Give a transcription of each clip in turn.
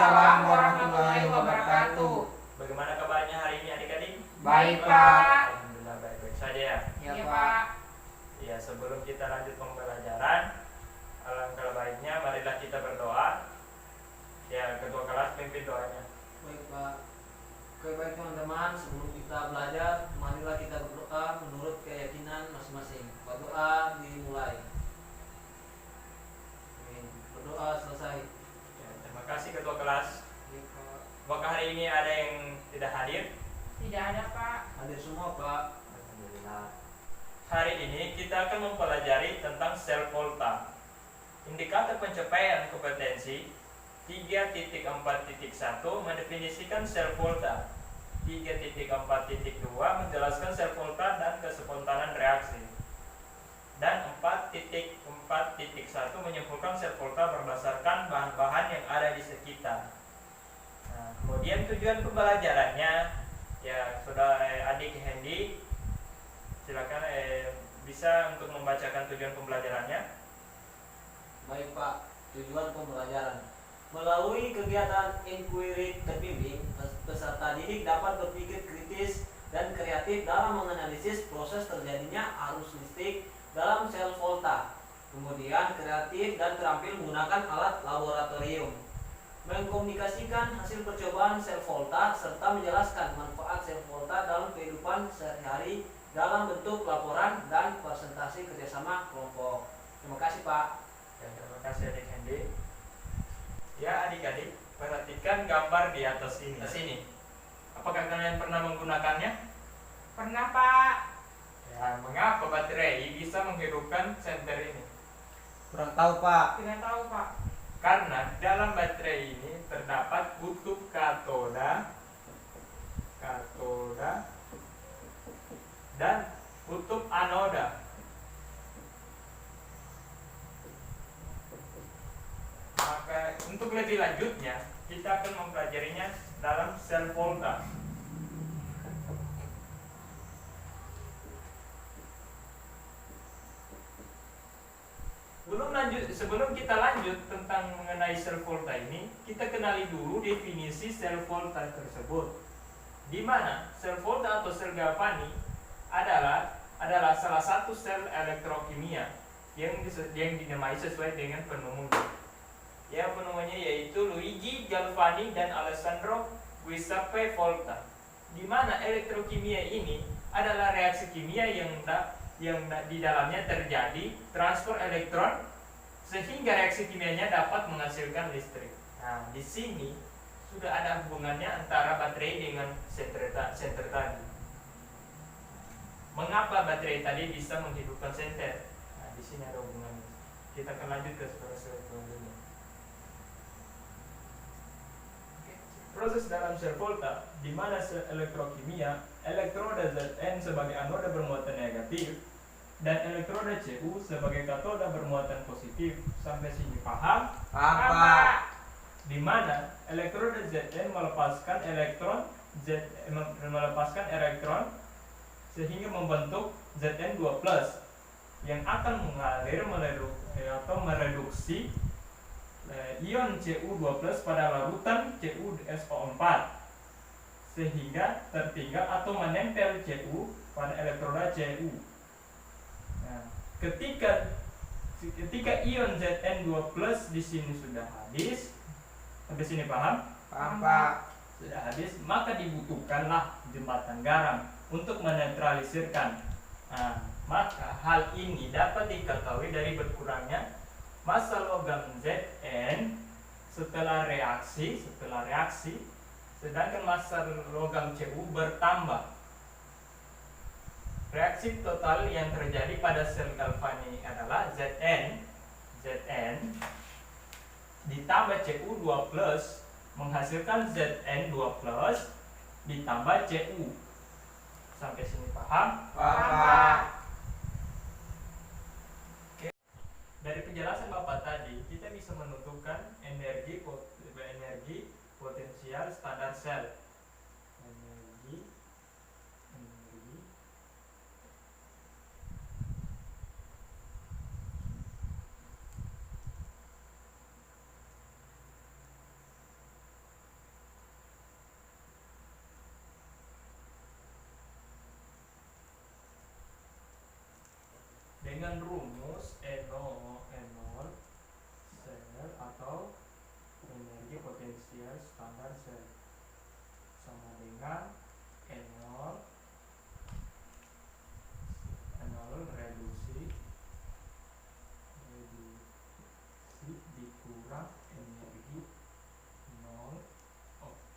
Waalaikumsalam warahmatullahi wabarakatuh. Bagaimana kabarnya hari ini adik-adik? Baik, Pak. Alhamdulillah baik-baik saja ya. Ya, Iya, Pak. Ya, sebelum kita lanjut pembelajaran, alangkah baiknya marilah kita berdoa. Ya, ketua kelas pimpin doanya. Baik, Pak. Oke, baik teman-teman, sebelum kita belajar, marilah kita berdoa menurut keyakinan masing-masing. Berdoa dimulai. Amin. Berdoa selesai. Ya, terima kasih ketua kelas. Baik, Pak. Apakah hari ini ada yang tidak hadir? Tidak ada, Pak. Hadir semua, Pak. Alhamdulillah. Hari ini kita akan mempelajari tentang sel volta. Indikator pencapaian kompetensi 3.4.1 mendefinisikan sel volta. 3.4.2 menjelaskan sel volta dan kespontanan reaksi. Dan 4.4.1 menyimpulkan sel volta berdasarkan bahan-bahan yang ada di sekitar. Nah, kemudian tujuan pembelajarannya, ya saudara adik Hendy, silakan bisa untuk membacakan tujuan pembelajarannya. Baik, Pak. Tujuan pembelajaran. Melalui kegiatan inquiry terbimbing, peserta didik dapat berpikir kritis dan kreatif dalam menganalisis proses terjadinya arus listrik dalam sel volta. Kemudian kreatif dan terampil menggunakan alat laboratorium. Mengkomunikasikan hasil percobaan sel volta serta menjelaskan manfaat sel volta dalam kehidupan sehari-hari dalam bentuk laporan dan presentasi kerjasama kelompok. Terima kasih, Pak. Ya, terima kasih adik Hendy. Ya adik-adik, perhatikan gambar di atas ini. Sini. Apakah kalian pernah menggunakannya? Pernah, Pak. Ya, mengapa baterai bisa menghidupkan senter ini? Kurang tahu, Pak. Tidak tahu, Pak. Karena dalam baterai ini terdapat kutub katoda dan kutub anoda. Maka untuk lebih lanjutnya kita akan mempelajarinya dalam sel volta. Sebelum kita lanjut tentang mengenai sel volta ini, kita kenali dulu definisi sel volta tersebut. Di mana sel volta atau sel galvani adalah salah satu sel elektrokimia yang dinamai sesuai dengan penemunya. Ya, penemuannya yaitu Luigi Galvani dan Alessandro Giuseppe Volta. Di mana elektrokimia ini adalah reaksi kimia yang di dalamnya terjadi transfer elektron sehingga reaksi kimianya dapat menghasilkan listrik. Nah, di sini sudah ada hubungannya antara baterai dengan senter tadi. Mengapa baterai tadi bisa menghidupkan senter? Nah, di sini ada hubungannya. Kita akan lanjut ke proses selanjutnya. Proses dalam sel volta, di mana sel elektrokimia, elektroda Zn sebagai anoda bermuatan negatif dan elektroda Cu sebagai katoda bermuatan positif. Sampai sini paham? Paham, Pak. Di mana elektroda Zn melepaskan elektron sehingga membentuk Zn2+ yang akan mengalir atau mereduksi ion Cu2+ pada larutan CuSO4 sehingga tertinggal atau menempel Cu pada elektroda Cu. Nah, ketika ion Zn2+ di sini sudah habis, sampai sini paham? Paham, Pak. Sudah habis, maka dibutuhkanlah jembatan garam untuk menetralisirkan. Nah, maka hal ini dapat diketahui dari berkurangnya massa logam Zn setelah reaksi, sedangkan massa logam Cu bertambah. Reaksi total yang terjadi pada sel galvani adalah Zn ditambah Cu2+ menghasilkan Zn2+ ditambah Cu. Sampai sini paham? Paham, Pak. Dari penjelasan Bapak tadi, kita bisa menentukan energi potensial standar sel. Energi dengan rumus E0 sel atau energi potensial standar sel sama dengan E0 reduksi dikurang energi 0 oksi.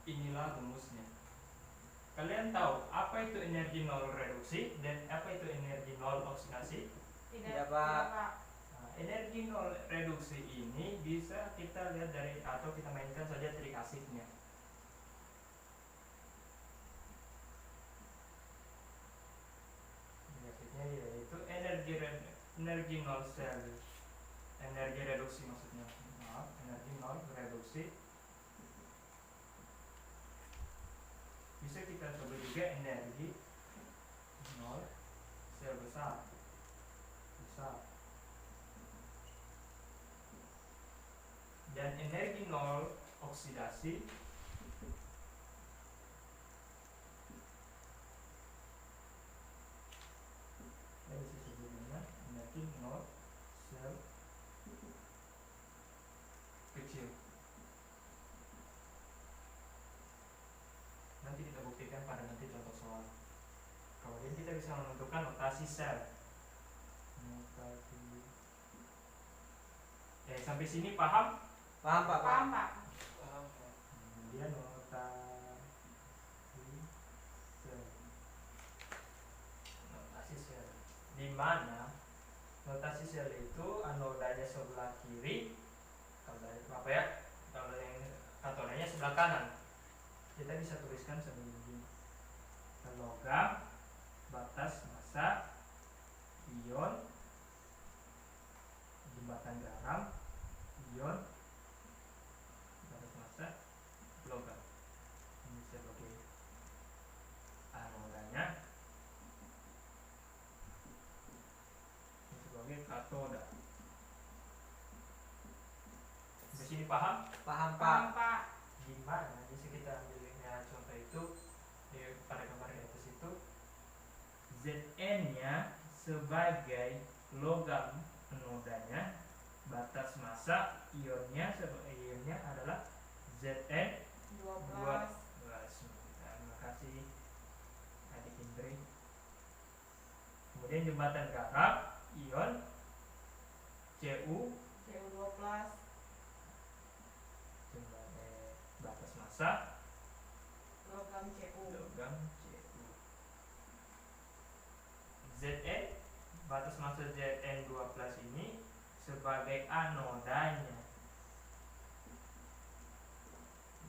Inilah rumusnya. Kalian tahu apa itu energi 0 reduksi dan apa itu energi 0 oksidasi? Tidak, Pak. Nah, energi 0 reduksi ini bisa kita lihat dari atau kita mainkan saja trik asiknya. Asiknya yaitu energi 0 sel, energi reduksi maksudnya. Maaf, energi 0 reduksi bisa kita sebut juga energi 0 sel besar. Dan energi 0 oksidasi kita bisa sebut dengan energi 0 sel kecil. Nanti kita buktikan pada nanti contoh soal. Kemudian kita bisa menentukan notasi sel. Sampai sini paham? Paham Pak. Paham, Pak. Kemudian notasi sel. Notasi sel. Di mana notasi sel itu anodanya sebelah kiri, kalau yang katodanya sebelah kanan. Kita bisa tuliskan sebagai ini. Logam, batas massa, ion, jembatan garam, ion, batas massa, logam. Ini sebagai anodanya, ini sebagai katoda. Di sini paham? Paham Paham, Pak. Pak. Gimana? Jadi kita ambilnya contoh itu pada gambar di atas itu Zn-nya sebagai logam anodanya, batas massa ionnya adalah Zn 12. 12. Terima kasih adik Indri. Kemudian jembatan garam ion Cu Cu12. batas massa Logam Cu. logam Cu. Zn batas massa Zn12 ini sebagai anodanya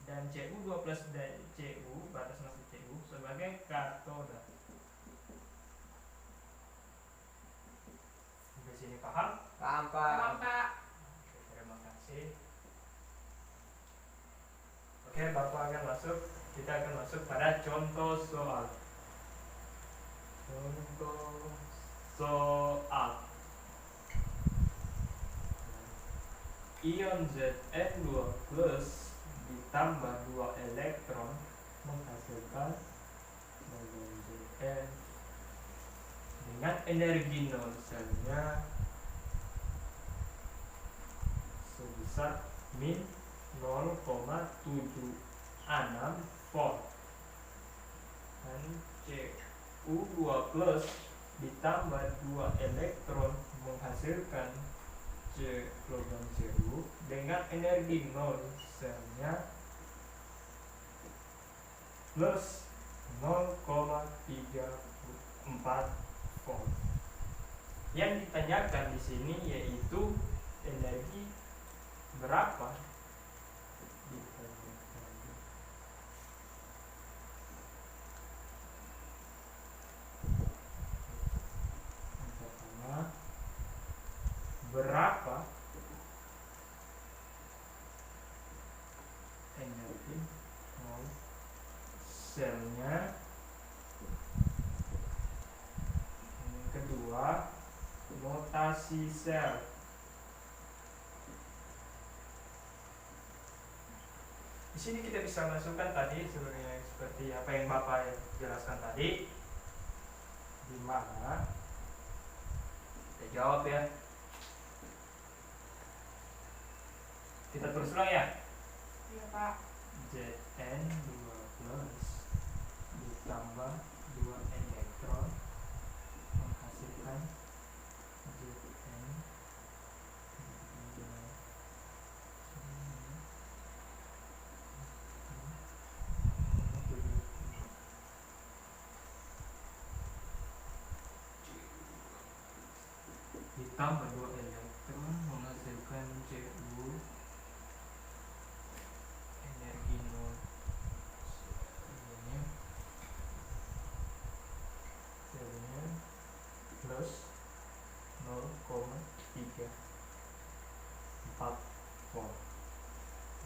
dan Cu12 dan Cu batas massa Cu sebagai katoda. Sampai sini paham? Paham Paham, Pak. Pak. Oke, terima kasih. Oke, Bapak akan masuk. Kita akan masuk pada contoh soal. Contoh soal. Ion Zn2+ ditambah 2 elektron menghasilkan logam Zn dengan energi 0 selnya sebesar min 0,76 volt dan Cu2+ ditambah 2 elektron menghasilkan logam Cu dengan energi 0 selnya plus 0,34 volt. Yang ditanyakan di sini yaitu energi berapa ditanyakan. Yang pertama, berapa energi mol selnya. Yang kedua, notasi sel. Di sini kita bisa masukkan tadi sebenarnya seperti seperti apa yang Bapak jelaskan tadi, di mana kita jawab ya. Kita terus ulang ya. Iya Pak. Zn 2 plus ditambah 2 elektron menghasilkan Zn ditambah 2 elektron menghasilkan Cu energi nol selnya plus 0,344 volt.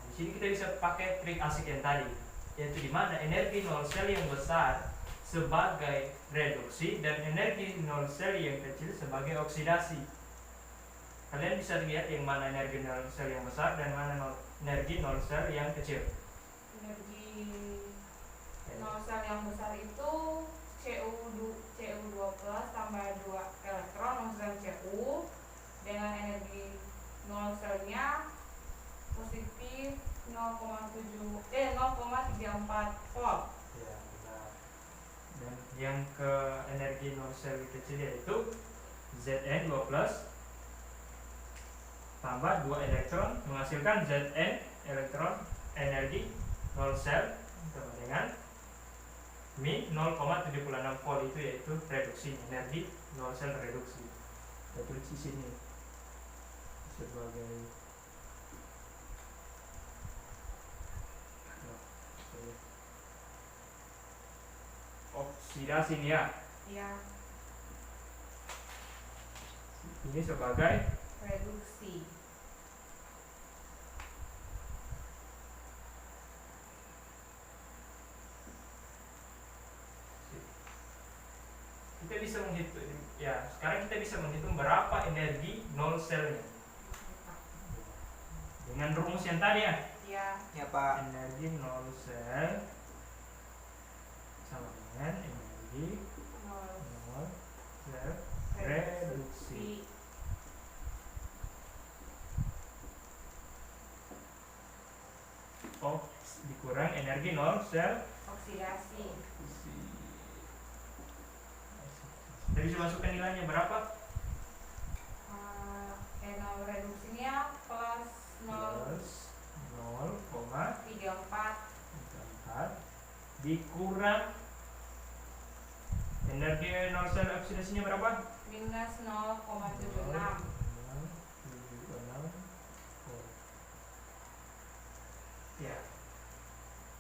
Di sini kita bisa pakai trik asik yang tadi, yaitu di mana energi nol sel yang besar sebagai reduksi dan energi nol sel yang kecil sebagai oksidasi. Kalian bisa lihat yang mana energi nol sel yang besar dan mana energi nol sel yang kecil. Energi nol sel yang besar itu Cu2 plus tambah 2 elektron menghasilkan Cu, dengan energi nol selnya positif 0,34 volt. Ya, benar. Dan yang ke energi nol sel kecil yaitu Zn 2 plus tambah 2 elektron menghasilkan Zn elektron energi nol sel sama dengan min 0,76 volt, itu yaitu reduksi, energi nol sel reduksi. Kita tulis di sini sebagai oksidasi nih ya. Ya, Ini sebagai reduksi. kita bisa menghitung ya. Sekarang kita bisa menghitung berapa energi nol selnya dengan rumus yang tadi ya. Ya, Ya Pak. Energi nol sel sama dengan energi nol sel reduksi. Dikurang energi nol sel oksidasi. Kita bisa masukkan nilainya berapa? Nol reduksinya plus Plus 0,34 0,34 dikurang energi nol sel oksidasinya berapa? minus 0,76. Ya.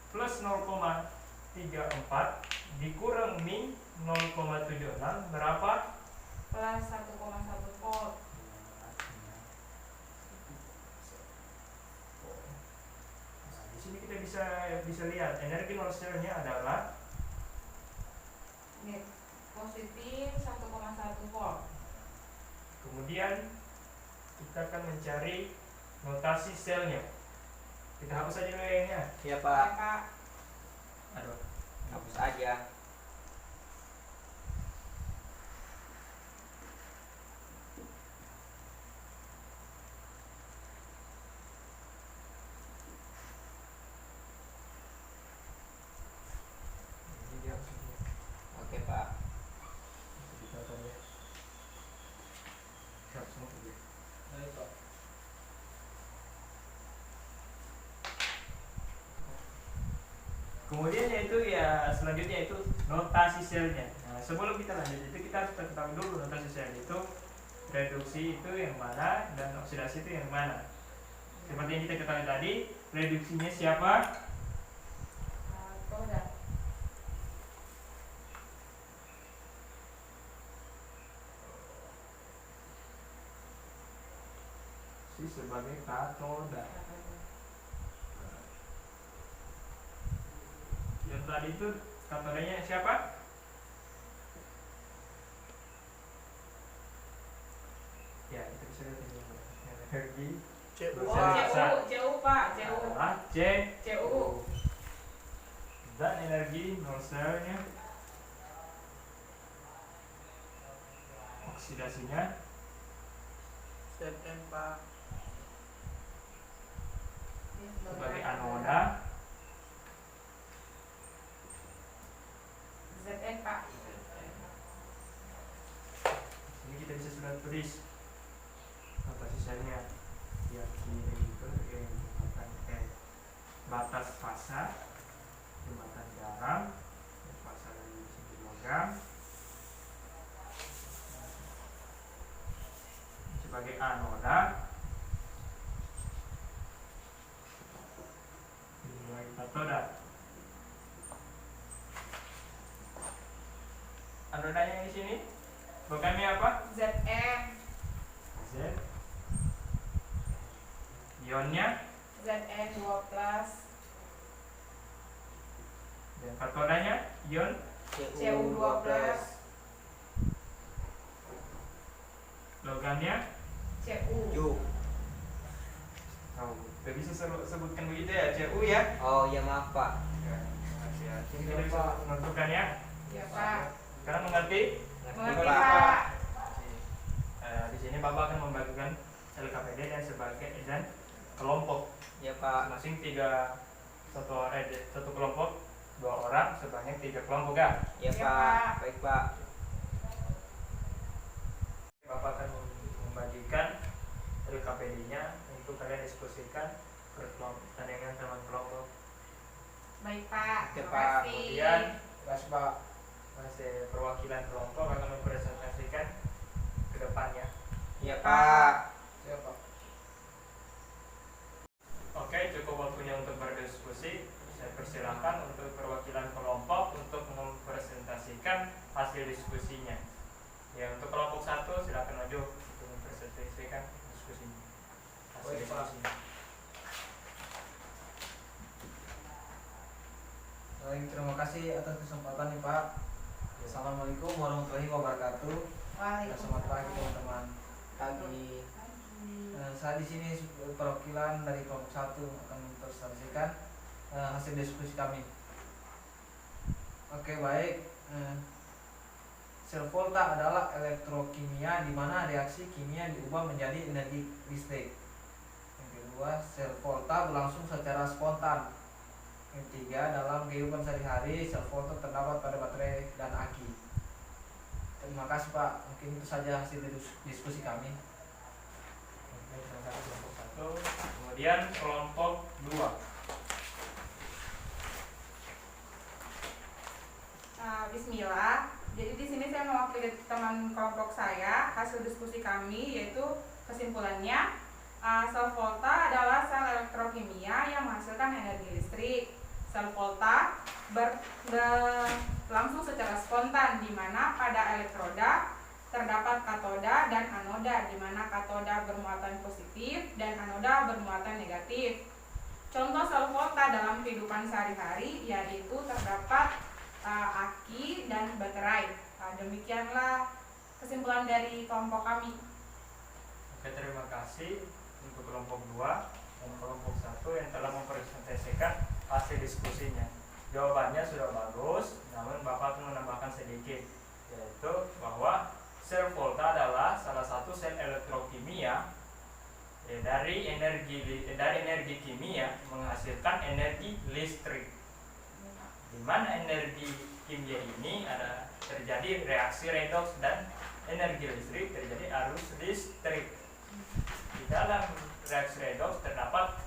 Plus 0,34 dikurang min 0,76 berapa? Plus 1,1 volt. Nah, di sini kita bisa lihat energi nol selnya adalah Ini positif 1,1 volt. Kemudian kita akan mencari notasi selnya. Kita hapus aja dulu yang-nya. Ya Ya, Pak. Pak. Aduh. Hapus aja. Ini dia maksudnya. Oke Pak. Kita akan ya. Siap semua dulu. Baik Pak. Kemudian yaitu ya selanjutnya itu notasi selnya. Nah, sebelum kita lanjut itu kita harus ketahui dulu notasi sel itu reduksi itu yang mana dan oksidasi itu yang mana. Seperti yang kita ketahui tadi, reduksinya siapa? Katoda. Sebagai katoda. Yang tadi itu katodanya siapa? Ya, kita bisa lihat ini energi Oh, CU, CU Pak, CU. adalah C CU. Dan energi nol selnya, oksidasinya Zn Pak. sebagai anoda, Zn Pak. ini kita bisa sudah tulis notasi selnya. Yang kiri itu jembatan batas fasa, jembatan garam, fasa dari sini logam, sebagai anoda, sebagai katoda. Anodanya di sini logamnya apa? Zn. Z. Ionnya Zn2+. dan katodanya ion Cu2+. logamnya. Cu. Oh, kita bisa sebutkan begitu ya, Cu ya. Oh ya maaf Pak. Ya, makasih ya. Jadi kita bisa menentukannya. Ya Pak. Sekarang mengerti? Mengerti Pak. Pak. Di sini Bapak akan membagikan LKPD dan sebagai dan kelompok. Ya Pak. Masing satu kelompok 2 orang sebanyak 3 kelompok ya. Ya Ya, Pak. Pak. Baik Pak. Bapak akan membagikan LKPD-nya untuk kalian diskusikan dengan teman kelompok. Baik Pak. Oke, Terima Pak. kasih. Kemudian Pak masih perwakilan kelompok akan mempresentasikan ke depannya. Ya Pak. Siapa? Oke, cukup waktunya untuk berdiskusi. Saya persilahkan untuk perwakilan kelompok untuk mempresentasikan hasil diskusinya. Ya, untuk kelompok 1 silakan maju untuk mempresentasikan diskusinya. Hasil Baik, Pak. diskusinya. Baik, terima kasih atas kesempatan nih Pak. Assalamualaikum warahmatullahi wabarakatuh. Selamat pagi teman-teman. Pagi. Saya di sini perwakilan dari kelompok 1 akan mempresentasikan hasil diskusi kami. Oke, baik. Sel volta adalah elektrokimia di mana reaksi kimia diubah menjadi energi listrik. Yang kedua, sel volta berlangsung secara spontan. Yang ketiga, dalam kehidupan sehari-hari sel volta terdapat pada baterai dan aki. Terima kasih Pak. Mungkin itu saja hasil diskusi kami. Oke, terima kasih kelompok 1. Kemudian kelompok 2. Bismillah. Jadi di sini saya mewakili teman kelompok saya. Hasil diskusi kami yaitu kesimpulannya, sel volta adalah sel elektrokimia yang menghasilkan energi listrik. Sel volta berlangsung secara spontan di mana pada elektroda terdapat katoda dan anoda, di mana katoda bermuatan positif dan anoda bermuatan negatif. Contoh sel volta dalam kehidupan sehari-hari yaitu terdapat aki dan baterai. Demikianlah kesimpulan dari kelompok kami. Oke, terima kasih untuk kelompok 2 dan kelompok 1 yang telah mempresentasikan hasil diskusinya. Jawabannya sudah bagus, namun Bapak akan menambahkan sedikit, yaitu bahwa sel volta adalah salah satu sel elektrokimia dari energi kimia menghasilkan energi listrik. Di mana energi kimia ini ada terjadi reaksi redoks dan energi listrik terjadi arus listrik. Di dalam reaksi redoks terdapat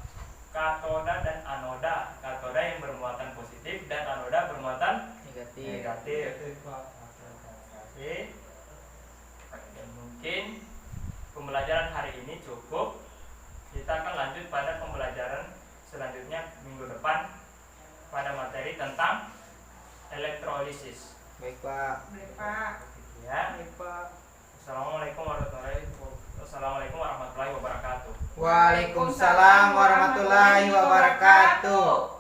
katoda dan anoda. Katoda yang bermuatan positif dan anoda bermuatan Negatif. negatif. Terima kasih. Dan mungkin pembelajaran hari ini cukup. Kita akan lanjut pada pembelajaran selanjutnya minggu depan pada materi tentang elektrolisis. Baik Pak. Baik Pak. Ya. Baik Pak. Assalamualaikum warahmatullahi wabarakatuh. Waalaikumsalam warahmatullahi wabarakatuh.